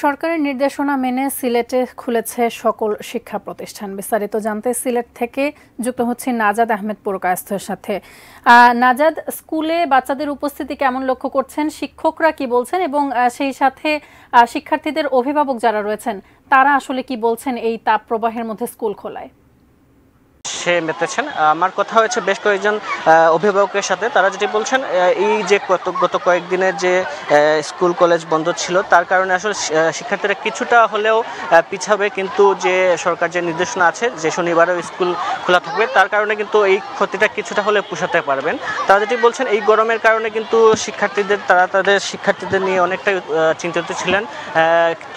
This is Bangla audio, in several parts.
সরকারের নির্দেশনা মেনে সিলেটে খুলেছে সকল শিক্ষা প্রতিষ্ঠান। বিস্তারিত জানতে সিলেট থেকে যুক্ত হচ্ছে নাজাদ আহমেদ পুরকায়স্থের সাথে। নাজাদ, স্কুলে বাচ্চাদের উপস্থিতি কেমন লক্ষ্য করছেন, শিক্ষকরা কি বলছেন এবং সেই সাথে শিক্ষার্থীদের অভিভাবক যারা রয়েছেন তারা আসলে কি বলছেন এই তাপ প্রবাহের মধ্যে স্কুল খোলায়? সে মেতেছেন। আমার কথা হয়েছে বেশ কয়েকজন অভিভাবকের সাথে, তারা যেটি বলছেন এই যে গত কয়েকদিনের যে স্কুল কলেজ বন্ধ ছিল তার কারণে আসলে শিক্ষার্থীরা কিছুটা হলেও পিছাবে, কিন্তু যে সরকার যে নির্দেশনা আছে যে শনিবারেও স্কুল খোলা থাকবে তার কারণে কিন্তু এই ক্ষতিটা কিছুটা হলে পোষাতে পারবেন। তারা যেটি বলছেন এই গরমের কারণে কিন্তু তারা তাদের শিক্ষার্থীদের নিয়ে অনেকটাই চিন্তিত ছিলেন।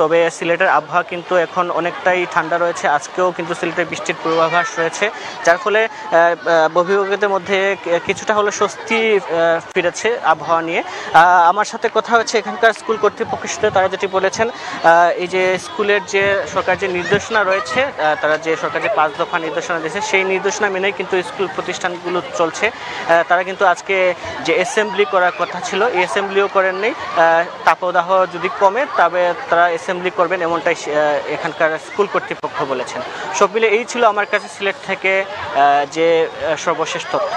তবে সিলেটের আবহাওয়া কিন্তু এখন অনেকটাই ঠান্ডা রয়েছে, আজকেও কিন্তু সিলেটে বৃষ্টির পূর্বাভাস রয়েছে, যার ফলে অভিভাবকদের মধ্যে কিছুটা হলে স্বস্তি ফিরেছে আবহাওয়া নিয়ে। আমার সাথে কথা হচ্ছে এখানকার স্কুল কর্তৃপক্ষের সাথে, তারা যেটি বলেছেন এই যে স্কুলের যে সরকার যে নির্দেশনা রয়েছে, তারা যে সরকার যে 5 দফা নির্দেশনা দিয়েছে সেই নির্দেশনা মেনেই কিন্তু স্কুল প্রতিষ্ঠানগুলো চলছে। তারা কিন্তু আজকে যে অ্যাসেম্বলি করার কথা ছিল এই অ্যাসেম্বলিও করেননি। তাপদাহ যদি কমে তবে তারা অ্যাসেম্বলি করবেন এমনটাই এখানকার স্কুল কর্তৃপক্ষ বলেছেন। সব মিলে এই ছিল আমার কাছে সিলেট থেকে যে সর্বশেষ তথ্য।